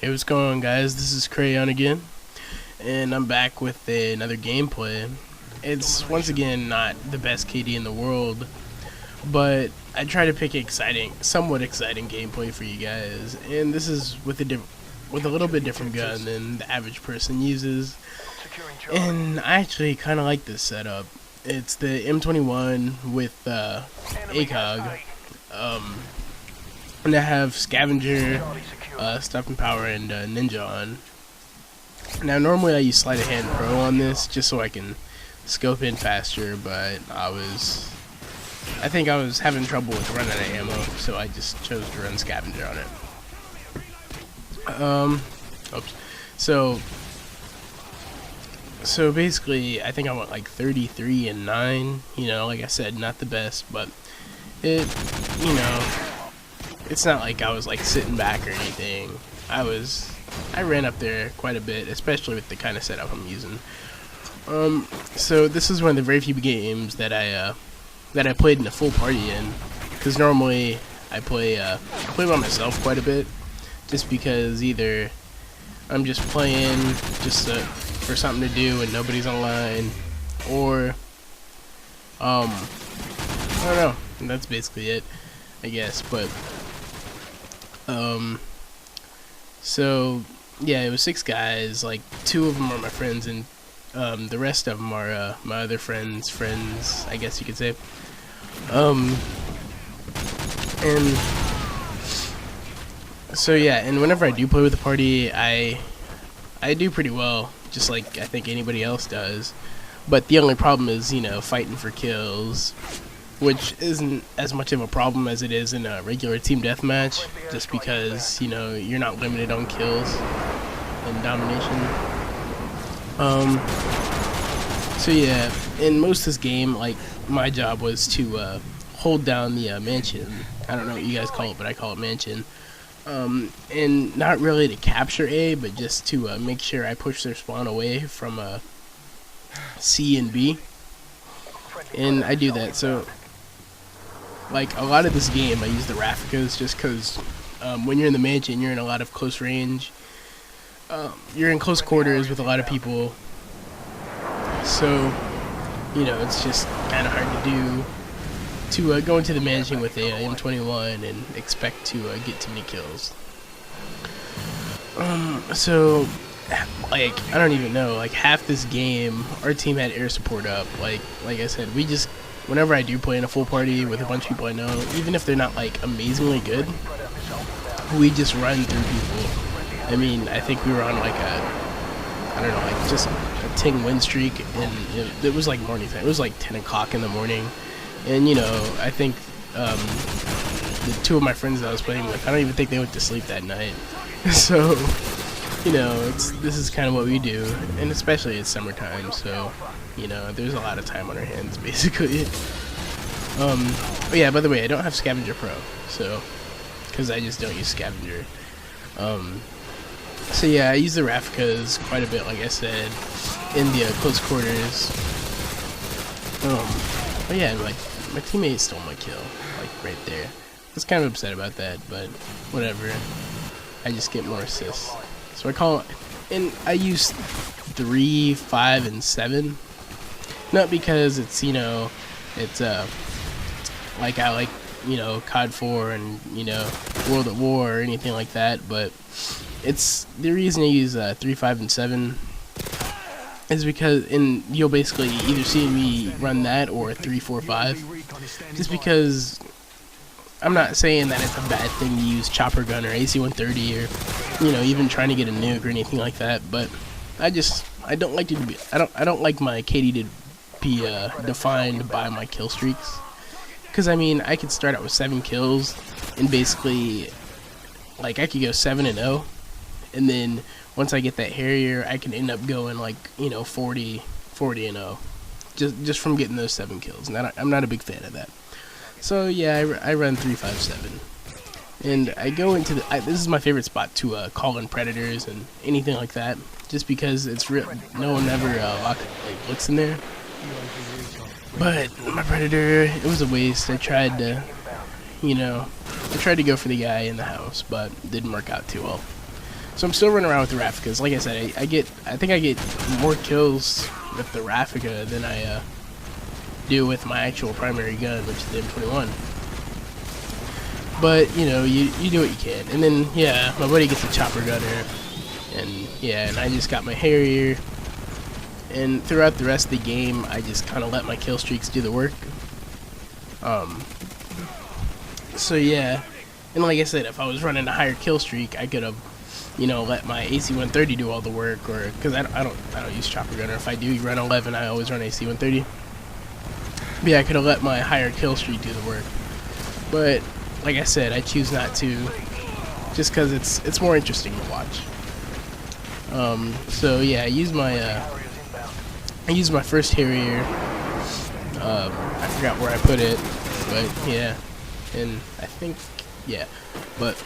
Hey, what's going on, guys? This is KraaaYoN again, and I'm back with another gameplay. It's once again not the best KD in the world, but I try to pick somewhat exciting gameplay for you guys. And this is with a little bit different gun than the average person uses. And I actually kind of like this setup. It's the M21 with ACOG, and I have Scavenger, Stopping Power, and Ninja on. Now normally I use Sleight of Hand Pro on this just so I can scope in faster, but I think I was having trouble with running out of ammo, so I just chose to run Scavenger on it. Oops. So basically I think I went like 33 and 9, like I said, not the best, but it's not like I was like sitting back or anything. I ran up there quite a bit, especially with the kind of setup I'm using. So this is one of the very few games that I played in a full party in, because normally I play by myself quite a bit, just because either I'm just playing for something to do and nobody's online, or I don't know. And that's basically it, I guess. But so yeah, it was 6 guys. Like 2 of them are my friends, and the rest of them are my other friends, I guess you could say. And so yeah, and whenever I do play with the party, I do pretty well, just like I think anybody else does. But the only problem is, fighting for kills, which isn't as much of a problem as it is in a regular team deathmatch, just because, you're not limited on kills in Domination. So yeah, in most of this game, like, my job was to hold down the mansion. I don't know what you guys call it, but I call it mansion. And not really to capture A, but just to make sure I push their spawn away from C and B. And I do that, so like a lot of this game I use the Rafficas just because when you're in the mansion, you're in a lot of close range. You're in close quarters with a lot of people, so it's just kind of hard to do to go into the mansion with a M21 and expect to get too many kills. So like I don't even know, like half this game our team had air support up. Like I said, whenever I do play in a full party with a bunch of people I know, even if they're not like amazingly good, we just run through people. I mean, I think we were on like just a 10 win streak, and it was like morning time. It was like 10 o'clock in the morning, and I think the 2 of my friends that I was playing with, I don't even think they went to sleep that night. So this is kind of what we do, and especially it's summertime, so there's a lot of time on our hands, basically. But yeah, by the way, I don't have Scavenger Pro, so because I just don't use Scavenger. So yeah, I use the Rafficas quite a bit, like I said, in the close quarters. But yeah, like my teammate stole my kill, like right there. I was kind of upset about that, but whatever. I just get more assists. So and I use 3, 5, and 7. Not because it's it's like I like COD 4 and World at War or anything like that, but it's the reason I use 3, 5, and 7 is because you'll basically either see me run that or 3, 4, 5, just because I'm not saying that it's a bad thing to use chopper gun or AC-130 or even trying to get a nuke or anything like that, but I don't like my KD to be defined by my kill streaks, because I mean I could start out with 7 kills and basically like I could go 7-0, and then once I get that Harrier I can end up going like 40-0 just from getting those 7 kills, and I'm not a big fan of that. So yeah, I run 3, 5, 7, and I go into this is my favorite spot to call in predators and anything like that, just because it's real. No one ever looks in there. But my predator, it was a waste. I tried to go for the guy in the house, but it didn't work out too well. So I'm still running around with the Rafficas. Like I said, I think I get more kills with the Raffica than I do with my actual primary gun, which is the M21. But you know, you do what you can. And then yeah, my buddy gets a chopper gunner, and yeah, and I just got my Harrier. And throughout the rest of the game, I just kind of let my kill streaks do the work. So yeah, and like I said, if I was running a higher kill streak, I could have, you know, let my AC-130 do all the work, or because I don't use chopper gunner. If I do run 11, I always run AC-130. But yeah, I could have let my higher kill streak do the work. But like I said, I choose not to, just because it's more interesting to watch. So yeah, I used my first Harrier. I forgot where I put it, but yeah, and I think yeah, but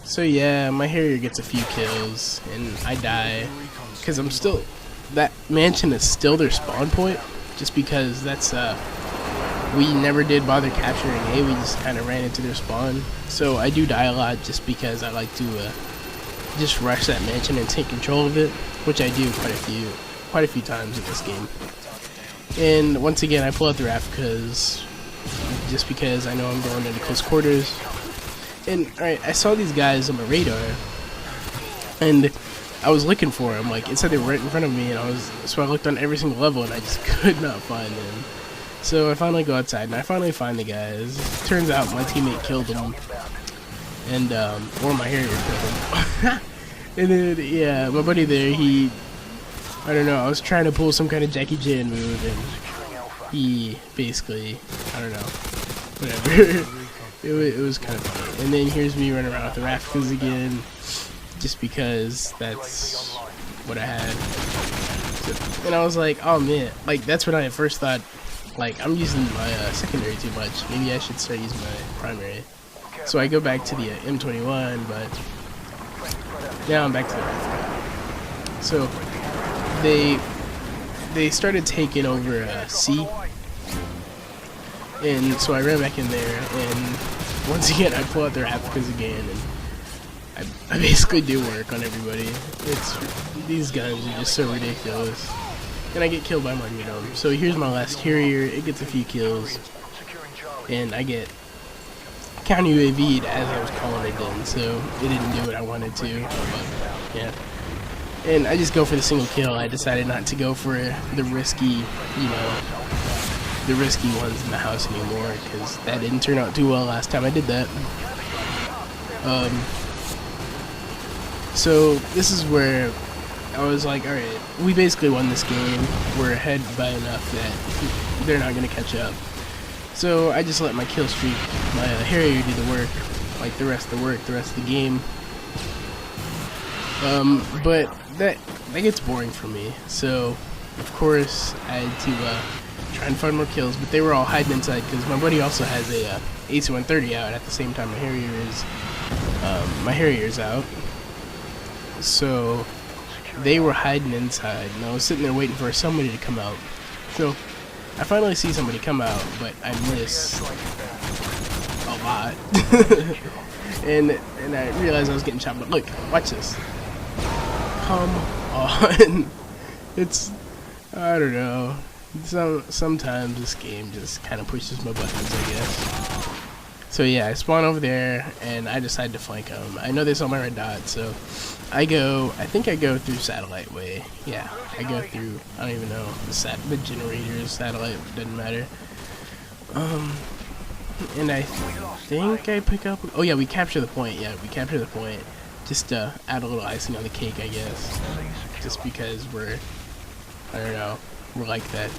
so yeah, my Harrier gets a few kills, and I die because I'm still, that mansion is still their spawn point, just because that's we never did bother capturing A, we just kind of ran into their spawn. So I do die a lot just because I like to just rush that mansion and take control of it, which I do quite a few times in this game. And once again, I pull out the Rafficas just because I know I'm going into close quarters. And alright, I saw these guys on my radar, and I was looking for them. Like, it said they were right in front of me, and so I looked on every single level, and I just could not find them. So I finally go outside, and I finally find the guys. Turns out my teammate killed them, and or my Harrier killed him. And then yeah, my buddy there, I don't know, I was trying to pull some kind of Jackie Chan move, and he basically, I don't know, whatever. it was kind of funny. And then here's me running around with the Rafficas again, just because that's what I had. So, and I was like, oh man, like that's when I first thought, like, I'm using my secondary too much. Maybe I should start using my primary. So I go back to the M21, but now I'm back to the Raffica. So they started taking over C, and so I ran back in there, and once again I pull out their Rafficas again, and I basically do work on everybody. These guns are just so ridiculous. And I get killed by my Marino. So here's my last Harrier. It gets a few kills, and I get counter UAV'd as I was calling it in, so it didn't do what I wanted to. But yeah, and I just go for the single kill. I decided not to go for the risky, you know, the risky ones in the house anymore, because that didn't turn out too well last time I did that. So this is where I was like, alright, we basically won this game. We're ahead by enough that they're not going to catch up. So I just let my kill streak, my Harrier do the work, like the rest of the work, the rest of the game. But that gets boring for me. So, of course, I had to try and find more kills, but they were all hiding inside, because my buddy also has a AC-130 out at the same time my Harrier's out. So they were hiding inside, and I was sitting there waiting for somebody to come out. So I finally see somebody come out, but I miss a lot. and I realized I was getting chopped up. Look, watch this. Come on. It's, I don't know. Sometimes this game just kind of pushes my buttons, I guess. So yeah, I spawn over there, and I decide to flank them. I know they saw my red dot, so I think I go through satellite way. Yeah, I go through, I don't even know, the generators, satellite, doesn't matter. And I think I pick up, oh yeah, we capture the point, just to add a little icing on the cake, I guess, just because I don't know, we're like that.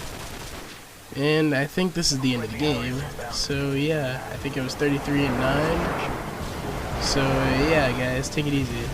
And I think this is the end of the game. So yeah, I think it was 33-9. So yeah, guys, take it easy.